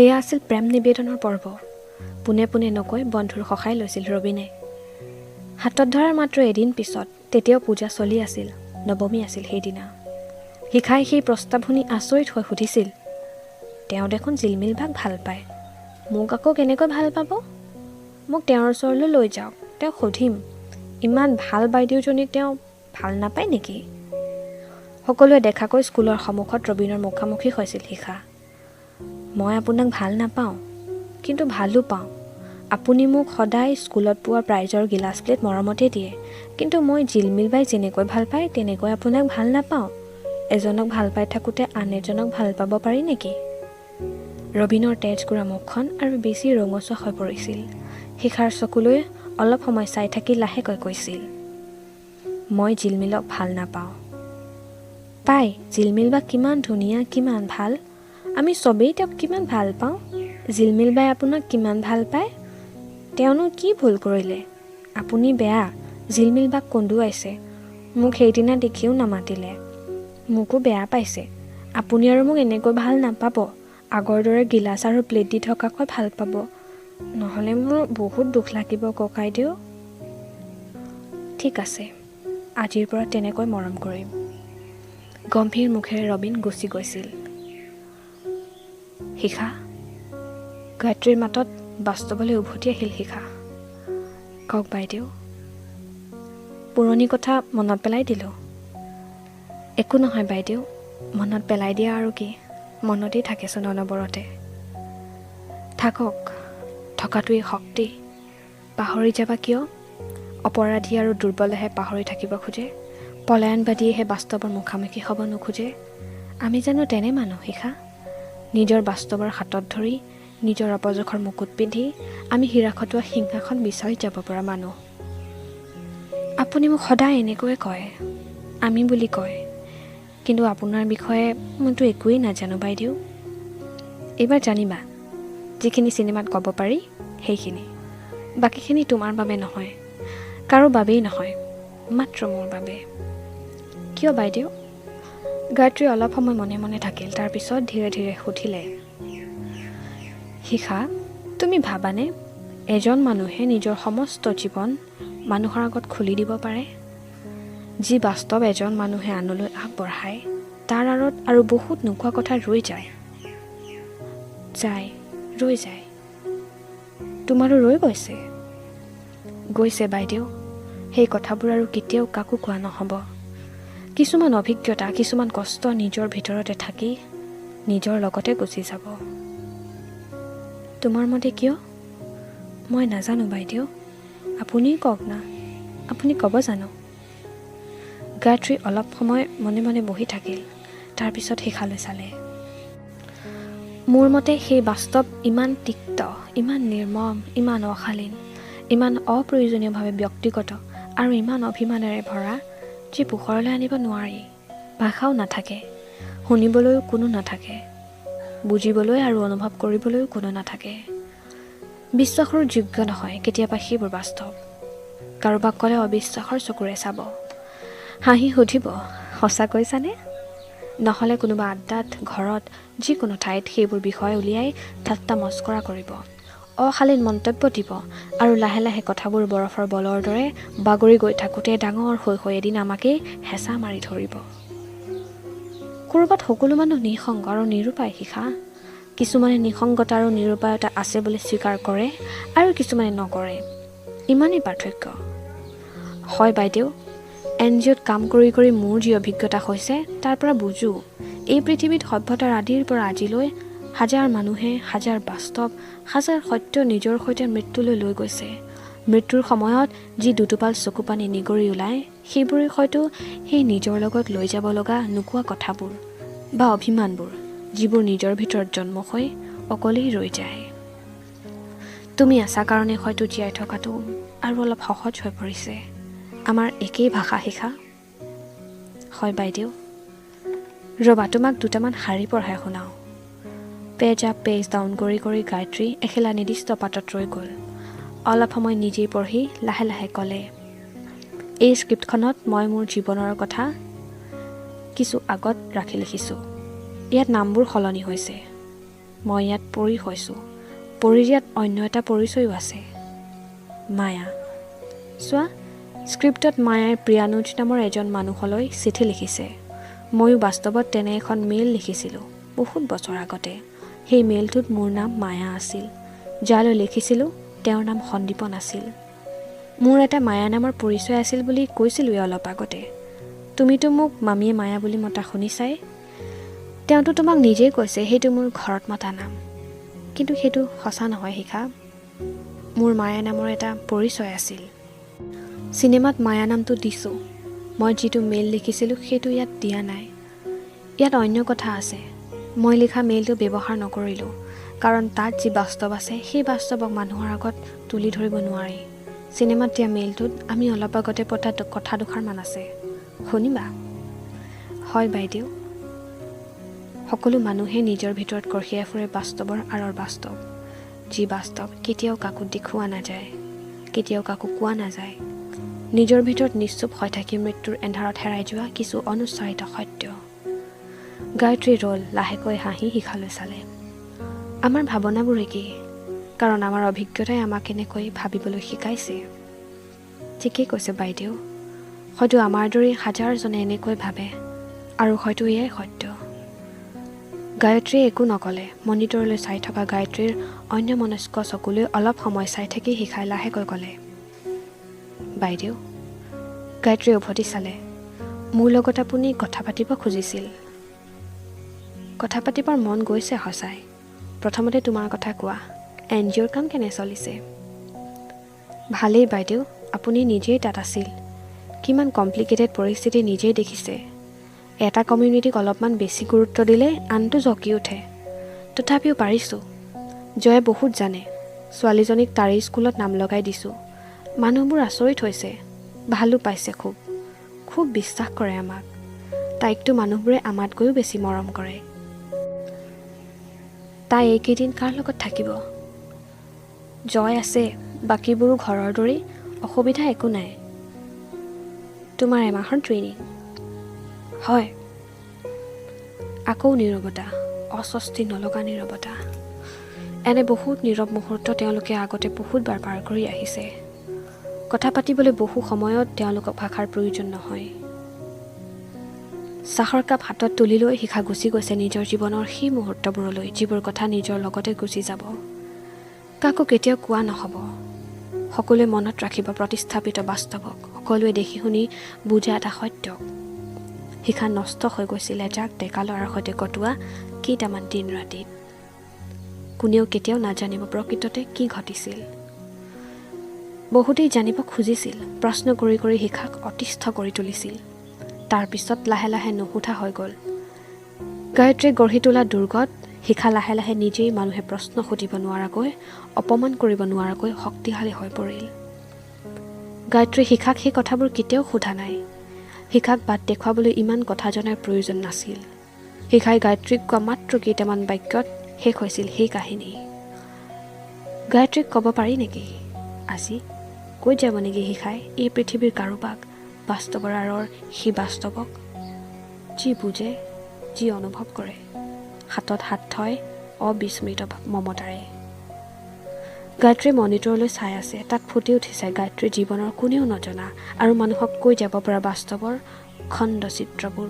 সেয়া আছিল প্ৰেম নিবেদনৰ পৰ্ব। পোনে পোনে নকৈ বন্ধুৰ সহায় লৈছিল ৰবীনে। হাতত ধৰাৰ মাত্ৰ এদিন পিছত তেতিয়াও পূজা চলি আছিল। নৱমী আছিল সেইদিনা। শিখাই সেই প্ৰস্তাৱ শুনি আচৰিত হৈ সুধিছিল, তেওঁ দেখোন জিলমিল বাক ভাল পায়, মোক আকৌ কেনেকৈ ভাল পাব? মোক তেওঁৰ ওচৰলৈ লৈ যাওক, তেওঁক সুধিম, ইমান ভাল বাইদেউজনীক তেওঁ ভাল নাপায় নেকি? সকলোৱে দেখাকৈ স্কুলৰ সন্মুখত ৰবীনৰ মুখামুখি হৈছিল শিখা। মই আপোনাক ভাল নাপাওঁ, কিন্তু ভালো পাওঁ। আপুনি মোক সদায় স্কুলত পোৱা প্ৰাইজৰ গিলাচ প্লেট মৰমতে দিয়ে, কিন্তু মই জিলমিল বাই যেনেকৈ ভাল পায় তেনেকৈ আপোনাক ভাল নাপাওঁ। এজনক ভাল পাই থাকোঁতে আন এজনক ভাল পাব পাৰি নেকি? ৰবীনৰ তেজগুৰা মুখখন আৰু বেছি ৰঙচুৱা হৈ পৰিছিল। শিখাৰ চকুলৈ অলপ সময় চাই থাকি লাহেকৈ কৈছিল, মই জিলমিলক ভাল নাপাওঁ। পাই, জিলমিল বা কিমান ধুনীয়া, কিমান ভাল। আমি চবেই তেওঁক কিমান ভাল পাওঁ। জিলমিল বাই আপোনাক কিমান ভাল পায়। তেওঁনো কি ভুল কৰিলে? আপুনি বেয়া, জিলমিল বাক কন্দুৱাইছে। মোক সেইদিনা দেখিও নামাতিলে, মোকো বেয়া পাইছে। আপুনি আৰু মোক এনেকৈ ভাল নাপাব। আগৰ দৰে গিলাচ আৰু প্লেট দি থকাকৈ ভাল পাব, নহ'লে মোৰ বহুত দুখ লাগিব ককাইদেউ। ঠিক আছে, আজিৰ পৰা তেনেকৈ মৰম কৰিম। গম্ভীৰ মুখেৰে ৰবীন গুচি গৈছিল। শিখা, গায়ত্ৰীৰ মাতত বাস্তৱলৈ উভতি আহিল শিখা। কওক বাইদেউ। পুৰণি কথা মনত পেলাই দিলোঁ। একো নহয় বাইদেউ, মনত পেলাই দিয়া আৰু কি, মনতেই থাকেচোন অনবৰতে। থাকক, থকাটোৱেই শক্তি। পাহৰি যাবা কিয়? অপৰাধী আৰু দুৰ্বলেহে পাহৰি থাকিব খোজে, পলায়নবাদীয়েহে বাস্তৱৰ মুখামুখি হ'ব নোখোজে। আমি জানো তেনে মানুহ শিখা? নিজৰ বাস্তৱৰ হাতত ধৰি, নিজৰ অপজখৰ মুকুট পিন্ধি আমি হীৰাখটোৱা সিংহাসন বিচাৰি যাব পৰা মানুহ। আপুনি মোক সদায় এনেকৈয়ে কয়, আমি বুলি কয়, কিন্তু আপোনাৰ বিষয়ে মইতো একোৱেই নাজানো বাইদেউ। এইবাৰ জানিবা, যিখিনি চিনেমাত ক'ব পাৰি সেইখিনি, বাকীখিনি তোমাৰ বাবে নহয়, কাৰো বাবেই নহয়, মাত্ৰ মোৰ বাবে। কিয় বাইদেউ? গায়ত্ৰী অলপ সময় মনে মনে থাকিল, তাৰপিছত ধীৰে ধীৰে সুধিলে, শিখা, তুমি ভাবানে এজন মানুহে নিজৰ সমস্ত জীৱন মানুহৰ আগত খুলি দিব পাৰে? যি বাস্তৱ এজন মানুহে আনলৈ আগবঢ়ায়, তাৰ আঁৰত আৰু বহুত নোকোৱা কথা ৰৈ যায়। ৰৈ যায়। তোমাৰো ৰৈ গৈছে বাইদেউ। সেই কথাবোৰ আৰু কেতিয়াও কাকো কোৱা নহ'ব। কিছুমান অভিজ্ঞতা, কিছুমান কষ্ট নিজৰ ভিতৰতে থাকি নিজৰ লগতে গুচি যাব। তোমাৰ মতে কিয়? মই নাজানো বাইদেউ, আপুনি কওক না, আপুনি ক'ব জানো? গায়ত্ৰী অলপ সময় মনে মনে বহি থাকিল, তাৰপিছত শিখালৈ চালে। মোৰ মতে সেই বাস্তৱ ইমান তিক্ত, ইমান নিৰ্মম, ইমান অশালীন, ইমান অপ্ৰয়োজনীয়ভাৱে ব্যক্তিগত আৰু ইমান অভিমানেৰে ভৰা, যি পোহৰলৈ আনিব নোৱাৰি। ভাষাও নাথাকে, শুনিবলৈও কোনো নাথাকে, বুজিবলৈ আৰু অনুভৱ কৰিবলৈও কোনো নাথাকে। বিশ্বাসৰ যোগ্য নহয় কেতিয়াবা সেইবোৰ বাস্তৱ। কাৰোবাক ক'লে অবিশ্বাসৰ চকুৰে চাব, হাঁহি সুধিব, সঁচা কৈছানে? নহ'লে কোনোবা আড্ডাত, ঘৰত, যিকোনো ঠাইত সেইবোৰ বিষয় উলিয়াই ঠাট্টা মস্কৰা কৰিব, অশালীন মন্তব্য দিব আৰু লাহে লাহে কথাবোৰ বৰফৰ বলৰ দৰে বাগৰি গৈ থাকোঁতে ডাঙৰ হৈ এদিন আমাকেই হেঁচা মাৰি ধৰিব। ক'ৰবাত সকলো মানুহ নিঃসংগ আৰু নিৰুপায় শিখা। কিছুমানে নিঃসংগতা আৰু নিৰুপায়তা আছে বুলি স্বীকাৰ কৰে আৰু কিছুমানে নকৰে, ইমানেই পাৰ্থক্য। হয় বাইদেউ, NGOত কাম কৰি কৰি মোৰ যি অভিজ্ঞতা হৈছে তাৰ পৰা বুজোঁ, এই পৃথিৱীত সভ্যতাৰ আদিৰ পৰা আজিলৈ হাজাৰ মানুহে, হাজাৰ বাস্তৱ, হাজাৰ সত্য নিজৰ সৈতে মৃত্যুলৈ লৈ গৈছে। মৃত্যুৰ সময়ত যি দুটোপাল চকুপানী নিগৰি ওলায়, সেইবোৰে হয়তো সেই নিজৰ লগত লৈ যাব লগা নোকোৱা কথাবোৰ বা অভিমানবোৰ, যিবোৰ নিজৰ ভিতৰত জন্ম হৈ অকলেই ৰৈ যায়। তুমি আছা কাৰণে হয়তো জীয়াই থকাটো আৰু অলপ সহজ হৈ পৰিছে। আমাৰ একেই ভাষা শিখা। হয় বাইদেউ। ৰ'বা, তোমাক দুটামান শাৰী পঢ়াই শুনাওঁ। পেজ আপ পেজ ডাউন কৰি কৰি গায়ত্ৰী এখিলা নিৰ্দিষ্ট পাতত ৰৈ গ'ল। অলপ সময় নিজেই পঢ়ি লাহে লাহে ক'লে, এই স্ক্ৰিপ্টখনত মই মোৰ জীৱনৰ কথা কিছু আগত ৰাখি লিখিছোঁ। ইয়াত নামবোৰ সলনি হৈছে। মই ইয়াত পৰি হৈছোঁ। পৰীৰ ইয়াত অন্য এটা পৰিচয়ো আছে, মায়া। চোৱা, স্ক্ৰিপ্টত মায়াই প্ৰিয়ানুজ নামৰ এজন মানুহলৈ চিঠি লিখিছে। ময়ো বাস্তৱত তেনে এখন মেইল লিখিছিলোঁ বহুত বছৰ আগতে। সেই মেইলটোত মোৰ নাম মায়া আছিল। যালৈ লিখিছিলোঁ তেওঁৰ নাম সন্দীপন আছিল। মোৰ এটা মায়া নামৰ পৰিচয় আছিল বুলি কৈছিলোঁৱেই অলপ আগতে। তুমিতো মোক মামীয়ে মায়া বুলি মতা শুনিছাই। তেওঁতো তোমাক নিজেই কৈছে সেইটো মোৰ ঘৰত মতা নাম। কিন্তু সেইটো সঁচা নহয় শিখা। মোৰ মায়া নামৰ এটা পৰিচয় আছিল। চিনেমাত মায়া নামটো দিছোঁ। মই যিটো মেইল লিখিছিলোঁ সেইটো ইয়াত দিয়া নাই। ইয়াত অন্য কথা আছে। মই লিখা মেইলটো ব্যৱহাৰ নকৰিলোঁ, কাৰণ তাত যি বাস্তৱ আছে সেই বাস্তৱক মানুহৰ আগত তুলি ধৰিব নোৱাৰি। চিনেমাত দিয়া মেইলটোত আমি অলপ আগতে পতা কথা দুষাৰমান আছে, শুনিবা? হয় বাইদেউ, সকলো মানুহে নিজৰ ভিতৰত কঢ়িয়াই ফুৰে বাস্তৱৰ আঁৰৰ বাস্তৱ। যি বাস্তৱ কেতিয়াও কাকো দেখুওৱা নাযায়, কেতিয়াও কাকো কোৱা নাযায়। নিজৰ ভিতৰত নিশ্চুপ হৈ থাকি মৃত্যুৰ এন্ধাৰত হেৰাই যোৱা কিছু অনুচ্চাৰিত সত্য। গায়ত্ৰী ৰ'ল লাহেকৈ হাঁহি শিখালৈ চালে। আমাৰ ভাৱনাবোৰে কি? কাৰণ আমাৰ অভিজ্ঞতাই আমাক এনেকৈ ভাবিবলৈ শিকাইছে। ঠিকেই কৈছে বাইদেউ। হয়তো আমাৰ দৰে হাজাৰজনে এনেকৈ ভাবে, আৰু হয়তো এয়াই সত্য। গায়ত্ৰীয়ে একো নকলে। মনিটৰলৈ চাই থকা গায়ত্ৰীৰ অন্যমনস্ক চকুলৈ অলপ সময় চাই থাকি শিখাই লাহেকৈ ক'লে, বাইদেউ। গায়ত্ৰীয়ে উভতি চালে। মোৰ লগত আপুনি কথা পাতিব খুজিছিল। কথা পাতিবৰ মন গৈছে সঁচাই। প্ৰথমতে তোমাৰ কথা কোৱা, NGOৰ কাম কেনে চলিছে? ভালেই বাইদেউ, আপুনি নিজেই তাত আছিল। কিমান কমপ্লিকেটেড পৰিস্থিতি নিজেই দেখিছে। এটা কমিউনিটিক অলপমান বেছি গুৰুত্ব দিলে আনটো জকি উঠে। তথাপিও পাৰিছোঁ। জয়ে বহুত জানে। ছোৱালীজনীক তাৰে স্কুলত নাম লগাই দিছোঁ। মানুহবোৰ আচৰিত হৈছে, ভালো পাইছে খুব। খুব বিশ্বাস কৰে আমাক। তাইকতো মানুহবোৰে আমাতকৈও বেছি মৰম কৰে। তাই এইকেইদিন কাৰ লগত থাকিব? জয় আছে, বাকীবোৰো ঘৰৰ দৰেই, অসুবিধা একো নাই। তোমাৰ এমাহৰ ট্ৰেইনিং? হয়। আকৌ নীৰৱতা, অস্বস্তি নলগা নীৰৱতা। এনে বহুত নীৰৱ মুহূৰ্ত তেওঁলোকে আগতে বহুতবাৰ পাৰ কৰি আহিছে। কথা পাতিবলৈ বহু সময়ত তেওঁলোকক ভাষাৰ প্ৰয়োজন নহয়। চাহৰ কাপ হাতত তুলি লৈ শিখা গুচি গৈছে নিজৰ জীৱনৰ সেই মুহূৰ্তবোৰলৈ, যিবোৰ কথা নিজৰ লগতে গুচি যাব। কাকো কেতিয়াও কোৱা নহ'ব। সকলোৱে মনত ৰাখিব প্ৰতিস্থাপিত বাস্তৱক, সকলোৱে দেখি শুনি বুজা এটা সত্যক। শিখা নষ্ট হৈ গৈছিল এজাক ডেকা ল'ৰাৰ সৈতে কটোৱা কেইটামান দিন ৰাতিত। কোনেও কেতিয়াও নাজানিব প্ৰকৃততে কি ঘটিছিল। বহুতেই জানিব খুজিছিল, প্ৰশ্ন কৰি কৰি শিখাক অতিষ্ঠ কৰি তুলিছিল। তাৰপিছত লাহে লাহে নুসুধা হৈ গ'ল। গায়ত্ৰীয়ে গঢ়ি তোলা দুৰ্গত শিখা লাহে লাহে নিজেই মানুহে প্ৰশ্ন সুধিব নোৱাৰাকৈ, অপমান কৰিব নোৱাৰাকৈ শক্তিশালী হৈ পৰিল। গায়ত্ৰীয়ে শিখাক সেই কথাবোৰ কেতিয়াও সোধা নাই। শিখাক বাট দেখুৱাবলৈ ইমান কথা জনাৰ প্ৰয়োজন নাছিল। শিখাই গায়ত্ৰীক কোৱা মাত্ৰ কেইটামান বাক্যত শেষ হৈছিল সেই কাহিনী। গায়ত্ৰীক ক'ব পাৰি নেকি আজি? কৈ যাব নেকি শিখাই এই পৃথিৱীৰ কাৰোবাক বাস্তৱৰ আঁৰৰ সেই বাস্তৱক? যি বুজে, যি অনুভৱ কৰে, হাতত হাত থয় অবিস্মৃত মমতাৰে। গায়ত্ৰীয়ে মনিটৰলৈ চাই আছে। তাত ফুটি উঠিছে গায়ত্ৰীৰ জীৱনৰ কোনেও নজনা আৰু মানুহক কৈ যাব পৰা বাস্তৱৰ খণ্ড চিত্ৰবোৰ।